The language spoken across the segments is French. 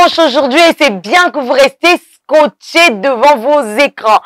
dimanche aujourd'hui et c'est bien que vous restez scotchés devant vos écrans.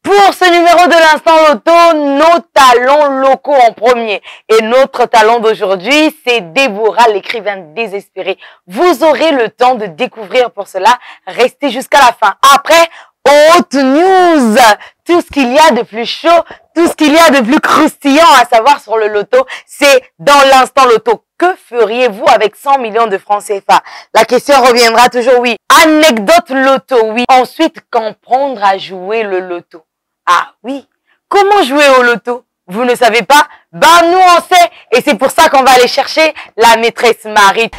Pour ce numéro de l'instant loto, nos talents locaux en premier. Et notre talent d'aujourd'hui, c'est Déborah, l'écrivaine désespérée. Vous aurez le temps de découvrir pour cela. Restez jusqu'à la fin. Après, Hot News, tout ce qu'il y a de plus chaud, tout ce qu'il y a de plus croustillant à savoir sur le loto, c'est dans l'instant loto. Que feriez-vous avec 100 millions de francs CFA? La question reviendra toujours, oui. Anecdote loto, oui. Ensuite, comprendre à jouer le loto. Ah oui, comment jouer au loto? Vous ne savez pas? Ben nous on sait et c'est pour ça qu'on va aller chercher la maîtresse Marie.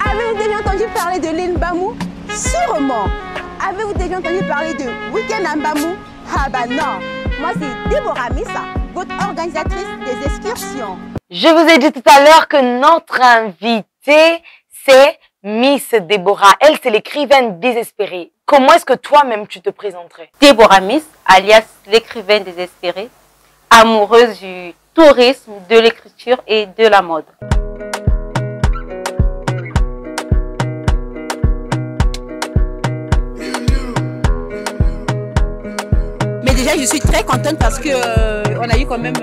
Avez-vous déjà entendu parler de l'île Mbamou? Sûrement. Avez-vous déjà entendu parler de Week-end à Mbamou? Ah bah non, moi c'est Déborah Missa, votre organisatrice des excursions. Je vous ai dit tout à l'heure que notre invitée c'est Miss Déborah. Elle, c'est l'écrivaine désespérée. Comment est-ce que toi-même tu te présenterais? Déborah Miss, alias l'écrivaine désespérée, amoureuse du tourisme, de l'écriture et de la mode. Mais déjà, je suis très contente parce que on a eu quand même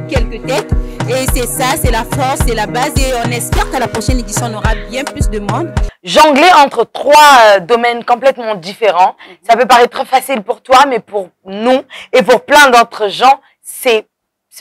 quelques têtes. Et c'est ça, c'est la force, c'est la base et on espère qu'à la prochaine édition, on aura bien plus de monde. Jongler entre trois domaines complètement différents, ça peut paraître facile pour toi, mais pour nous et pour plein d'autres gens, ce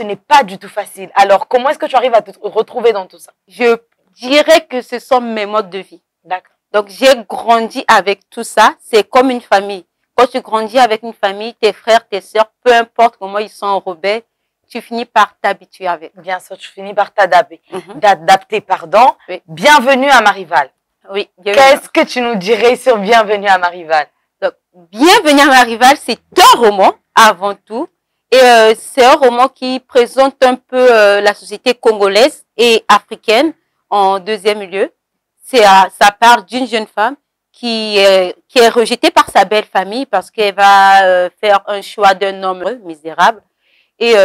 n'est pas du tout facile. Alors, comment est-ce que tu arrives à te retrouver dans tout ça? Je dirais que ce sont mes modes de vie. D'accord. Donc, j'ai grandi avec tout ça. C'est comme une famille. Quand tu grandis avec une famille, tes frères, tes sœurs, peu importe comment ils sont enrobés, tu finis par t'habituer avec. Bien sûr, tu finis par t'adapter, pardon. Oui. Bienvenue à Marival. Oui. Qu'est-ce que tu nous dirais sur Bienvenue à Marival? Donc, Bienvenue à Marival, c'est un roman avant tout. Et c'est un roman qui présente un peu la société congolaise et africaine en deuxième lieu. Ça parle d'une jeune femme qui est rejetée par sa belle famille parce qu'elle va faire un choix d'un homme misérable. Et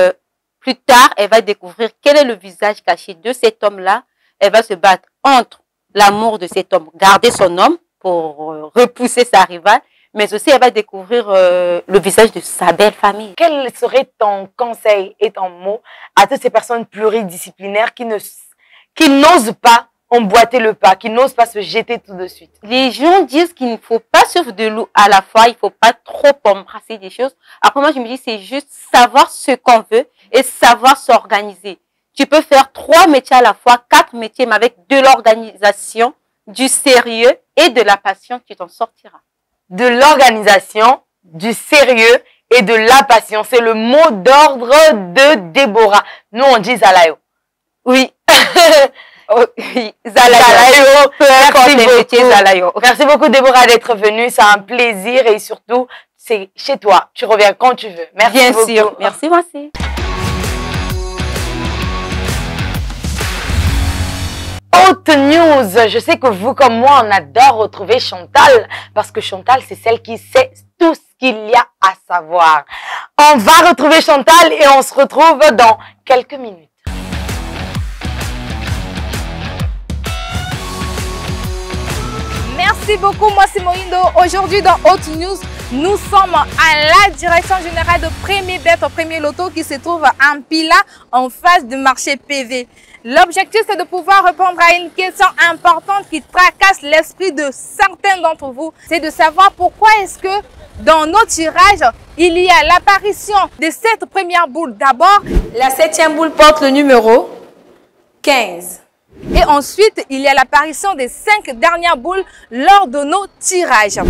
plus tard, elle va découvrir quel est le visage caché de cet homme-là. Elle va se battre entre l'amour de cet homme, garder son homme pour repousser sa rivale, mais aussi elle va découvrir le visage de sa belle famille. Quel serait ton conseil et ton mot à toutes ces personnes pluridisciplinaires qui n'osent pas emboîter le pas, qui n'osent pas se jeter tout de suite? Les gens disent qu'il ne faut pas suivre de loup à la fois, il ne faut pas trop embrasser des choses. Après moi, je me dis c'est juste savoir ce qu'on veut et savoir s'organiser. Tu peux faire 3 métiers à la fois, 4 métiers, mais avec de l'organisation, du sérieux et de la passion, tu t'en sortiras. De l'organisation, du sérieux et de la passion. C'est le mot d'ordre de Déborah. Nous, on dit Zalayo. Oui. Oh, oui. Zalayo. Merci beaucoup, Déborah, d'être venue. C'est un plaisir et surtout, c'est chez toi. Tu reviens quand tu veux. Merci Bien beaucoup. sûr. Merci, merci. Hot News, je sais que vous comme moi, on adore retrouver Chantal parce que Chantal, c'est celle qui sait tout ce qu'il y a à savoir. On va retrouver Chantal et on se retrouve dans quelques minutes. Merci beaucoup, moi c'est Moindo. Aujourd'hui dans Hot News, nous sommes à la direction générale de Premier Bet, Premier Loto qui se trouve à Mpila en face du marché PV. L'objectif c'est de pouvoir répondre à une question importante qui tracasse l'esprit de certains d'entre vous. C'est de savoir pourquoi est-ce que dans nos tirages, il y a l'apparition de 7 premières boules. D'abord, La 7e boule porte le numéro 15. et ensuite, il y a l'apparition des 5 dernières boules lors de nos tirages.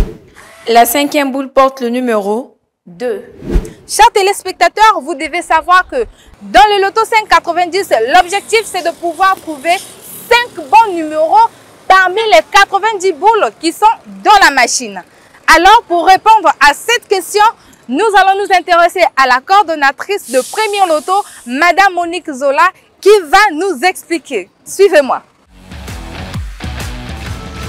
La 5e boule porte le numéro 2. Chers téléspectateurs, vous devez savoir que dans le loto 590, l'objectif c'est de pouvoir trouver 5 bons numéros parmi les 90 boules qui sont dans la machine. Alors, pour répondre à cette question, nous allons nous intéresser à la coordonnatrice de Premier Loto, Madame Monique Zola, qui va nous expliquer. Suivez-moi.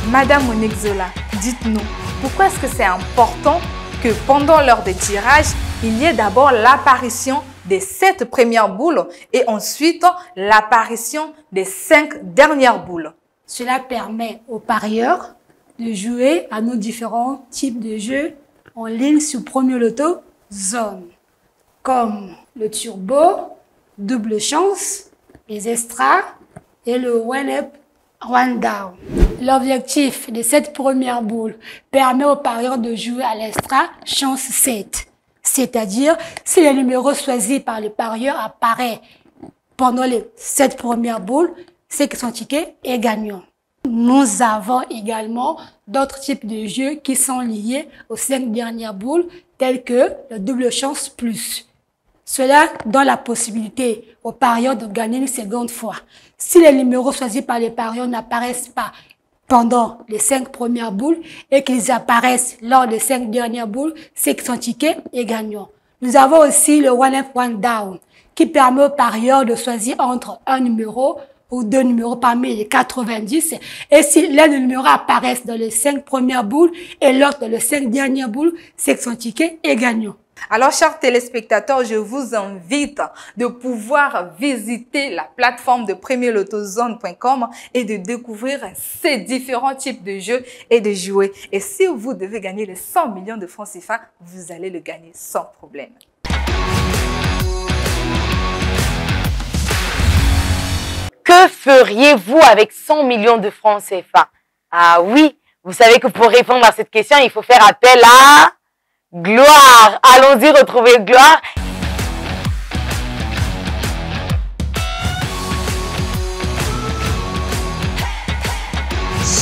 Madame Monique Zola, dites-nous, pourquoi est-ce que c'est important que pendant l'heure des tirages, il y ait d'abord l'apparition des 7 premières boules et ensuite l'apparition des 5 dernières boules. Cela permet aux parieurs de jouer à nos différents types de jeux en ligne sur Premier Loto Zone, comme le Turbo, Double Chance, les Extras et le One Up, One Down. L'objectif des 7 premières boules permet aux parieurs de jouer à l'Extra Chance 7. C'est-à-dire, si le numéro choisi par le parieur apparaît pendant les 7 premières boules, c'est que son ticket est gagnant. Nous avons également d'autres types de jeux qui sont liés aux 5 dernières boules, tels que le double chance plus. Cela donne la possibilité aux parieurs de gagner une seconde fois. Si les numéros choisis par les parieurs n'apparaissent pas pendant les 5 premières boules et qu'ils apparaissent lors des 5 dernières boules, c'est que son ticket est gagnant. Nous avons aussi le One Up, One Down qui permet aux parieurs de choisir entre un numéro ou 2 numéros parmi les 90. Et si l'un des numéros apparaissent dans les 5 premières boules et l'autre dans les 5 dernières boules, c'est que son ticket est gagnant. Alors, chers téléspectateurs, je vous invite de pouvoir visiter la plateforme de premierlotozone.com et de découvrir ces différents types de jeux et de jouets. Et si vous devez gagner les 100 millions de francs CFA, vous allez le gagner sans problème. Que feriez-vous avec 100 millions de francs CFA? Ah oui, vous savez que pour répondre à cette question, il faut faire appel à Gloire. Allons-y retrouver Gloire.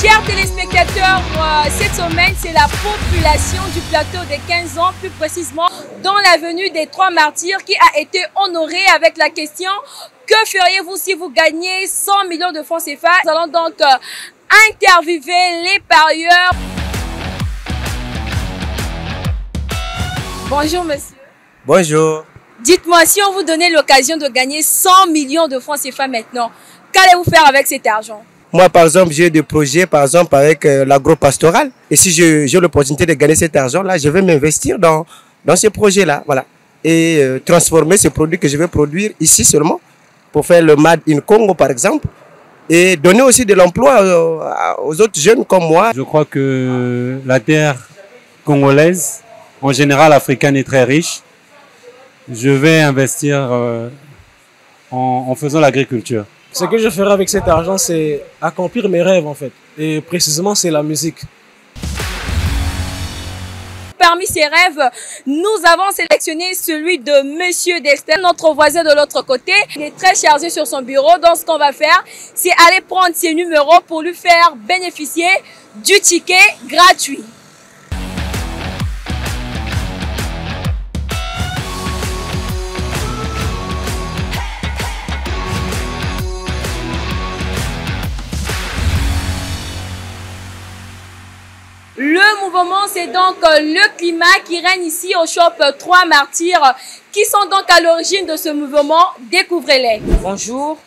Chers téléspectateurs, cette semaine, c'est la population du plateau des 15 ans, plus précisément dans l'avenue des Trois Martyrs, qui a été honorée avec la question « Que feriez-vous si vous gagnez 100 millions de francs CFA ?» Nous allons donc interviewer les parieurs. Bonjour monsieur. Bonjour. Dites-moi, si on vous donnait l'occasion de gagner 100 millions de francs CFA maintenant, qu'allez-vous faire avec cet argent? Moi, par exemple, j'ai des projets, par exemple, avec l'agro-pastoral. Et si j'ai l'opportunité de gagner cet argent-là, je vais m'investir dans ces projets-là. Voilà. Et transformer ces produits que je vais produire ici seulement pour faire le Made in Congo, par exemple. Et donner aussi de l'emploi aux autres jeunes comme moi. Je crois que la terre congolaise, en général africaine, est très riche. Je vais investir en faisant l'agriculture. Ce que je ferai avec cet argent, c'est accomplir mes rêves en fait. Et précisément, c'est la musique. Parmi ces rêves, nous avons sélectionné celui de Monsieur Dexter, notre voisin de l'autre côté. Il est très chargé sur son bureau, donc ce qu'on va faire, c'est aller prendre ses numéros pour lui faire bénéficier du ticket gratuit. Le mouvement, c'est donc le climat qui règne ici au shop Trois Martyrs. Qui sont donc à l'origine de ce mouvement? Découvrez-les. Bonjour,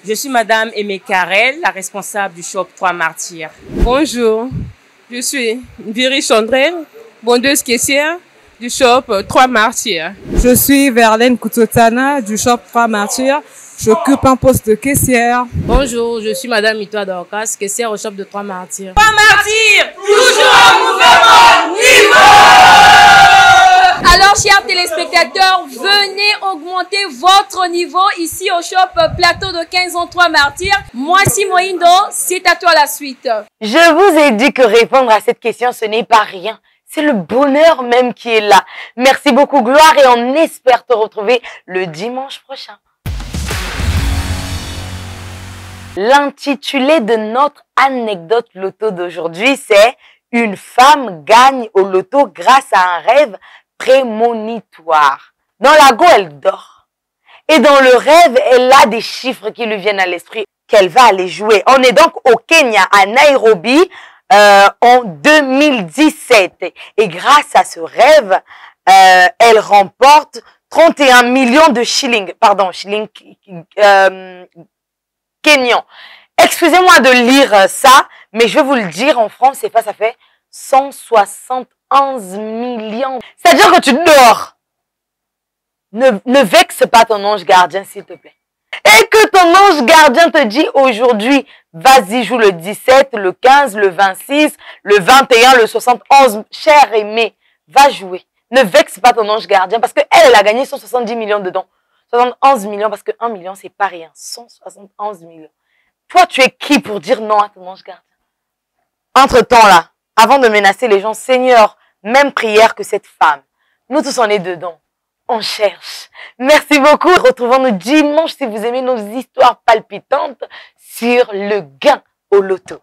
je suis Madame Aimé Carrel, la responsable du shop Trois Martyrs. Bonjour, je suis Viri Chandrel, bondeuse caissière du shop Trois Martyrs. Je suis Verlaine Koutotana du shop Trois Martyrs. J'occupe un poste de caissière. Bonjour, je suis Madame Itoa Dorcas, caissière au shop de Trois Martyrs. Trois Martyrs, toujours en mouvement, niveau! Alors, chers téléspectateurs, venez augmenter votre niveau ici au shop Plateau de 15 ans Trois Martyrs. Moi, Simoindo, c'est à toi la suite. Je vous ai dit que répondre à cette question, ce n'est pas rien. C'est le bonheur même qui est là. Merci beaucoup, Gloire, et on espère te retrouver le dimanche prochain. L'intitulé de notre anecdote loto d'aujourd'hui, c'est « Une femme gagne au loto grâce à un rêve prémonitoire. Dans la go, elle dort. Et dans le rêve, elle a des chiffres qui lui viennent à l'esprit qu'elle va aller jouer. On est donc au Kenya, à Nairobi, en 2017. Et grâce à ce rêve, elle remporte 31 millions de shillings. Pardon, shillings Kenyan. Excusez-moi de lire ça, mais je vais vous le dire en francs CFA, ça fait 171 millions. C'est-à-dire que tu dors. Ne vexe pas ton ange gardien, s'il te plaît. Et que ton ange gardien te dit aujourd'hui, vas-y, joue le 17, le 15, le 26, le 21, le 71. Cher aimé, va jouer. Ne vexe pas ton ange gardien parce qu'elle a gagné 170 millions dedans. 71 millions parce que 1 million, c'est pas rien. 171 millions. Toi, tu es qui pour dire non à ton ange gardien? Entre-temps, là, avant de menacer les gens, Seigneur, même prière que cette femme. Nous tous, on est dedans. On cherche. Merci beaucoup. Retrouvons-nous dimanche si vous aimez nos histoires palpitantes sur le gain au loto.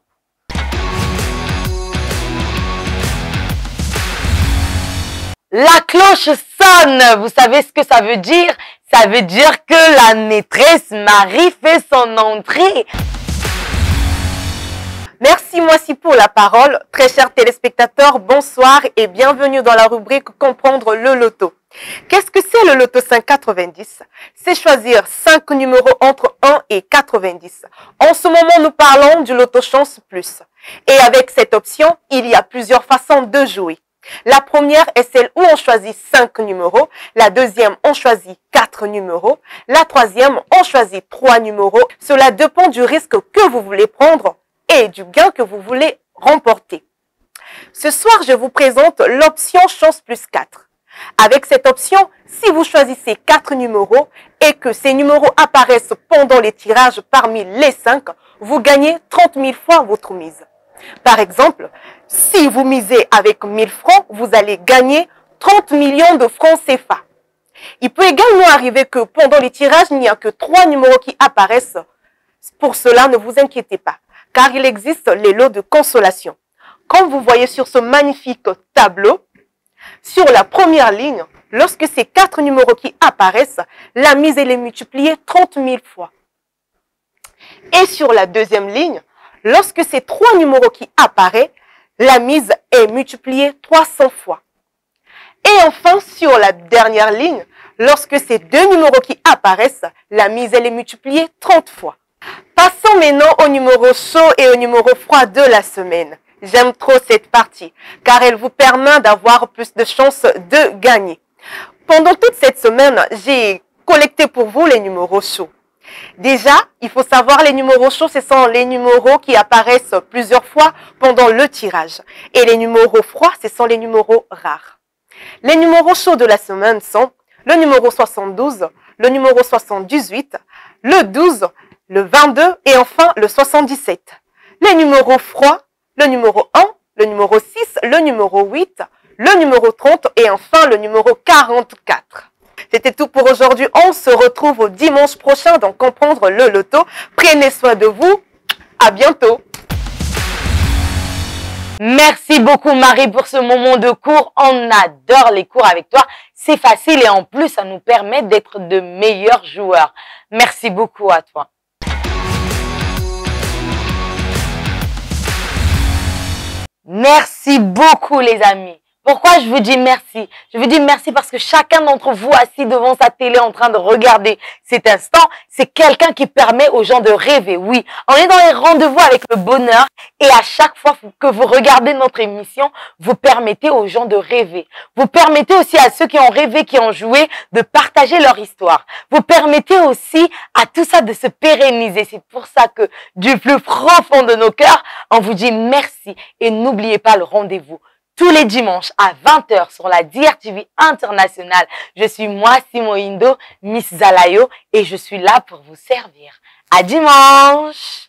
La cloche sonne. Vous savez ce que ça veut dire? Ça veut dire que la maîtresse Marie fait son entrée. Merci Moissy pour la parole. Très chers téléspectateurs, bonsoir et bienvenue dans la rubrique Comprendre le loto. Qu'est-ce que c'est le loto 590? C'est choisir 5 numéros entre 1 et 90. En ce moment, nous parlons du loto chance plus. Et avec cette option, il y a plusieurs façons de jouer. La première est celle où on choisit 5 numéros. La deuxième, on choisit 4 numéros. La troisième, on choisit 3 numéros. Cela dépend du risque que vous voulez prendre et du gain que vous voulez remporter. Ce soir, je vous présente l'option chance plus 4. Avec cette option, si vous choisissez 4 numéros et que ces numéros apparaissent pendant les tirages parmi les 5, vous gagnez 30 000 fois votre mise. Par exemple, si vous misez avec 1000 francs, vous allez gagner 30 millions de francs CFA. Il peut également arriver que pendant les tirages, il n'y a que 3 numéros qui apparaissent. Pour cela, ne vous inquiétez pas, car il existe les lots de consolation. Comme vous voyez sur ce magnifique tableau, sur la première ligne, lorsque ces 4 numéros qui apparaissent, la mise elle est multipliée 30 000 fois. Et sur la deuxième ligne, lorsque ces 3 numéros qui apparaissent, la mise est multipliée 300 fois. Et enfin, sur la dernière ligne, lorsque ces 2 numéros qui apparaissent, la mise elle est multipliée 30 fois. Passons maintenant au numéro chaud et au numéro froid de la semaine. J'aime trop cette partie, car elle vous permet d'avoir plus de chances de gagner. Pendant toute cette semaine, j'ai collecté pour vous les numéros chauds. Déjà, il faut savoir les numéros chauds, ce sont les numéros qui apparaissent plusieurs fois pendant le tirage. Et les numéros froids, ce sont les numéros rares. Les numéros chauds de la semaine sont le numéro 72, le numéro 78, le 12, le 22 et enfin le 77. Les numéros froids, le numéro 1, le numéro 6, le numéro 8, le numéro 30 et enfin le numéro 44. C'était tout pour aujourd'hui. On se retrouve au dimanche prochain dans Comprendre le loto. Prenez soin de vous. À bientôt. Merci beaucoup Marie pour ce moment de cours. On adore les cours avec toi. C'est facile et en plus, ça nous permet d'être de meilleurs joueurs. Merci beaucoup à toi. Merci beaucoup les amis. Pourquoi je vous dis merci? Je vous dis merci parce que chacun d'entre vous assis devant sa télé en train de regarder cet instant, c'est quelqu'un qui permet aux gens de rêver. Oui, on est dans les rendez-vous avec le bonheur et à chaque fois que vous regardez notre émission, vous permettez aux gens de rêver. Vous permettez aussi à ceux qui ont rêvé, qui ont joué, de partager leur histoire. Vous permettez aussi à tout ça de se pérenniser. C'est pour ça que du plus profond de nos cœurs, on vous dit merci et n'oubliez pas le rendez-vous. Tous les dimanches à 20h sur la DRTV internationale. Je suis Moissy Mohindo, Miss Zalayo, et je suis là pour vous servir. À dimanche!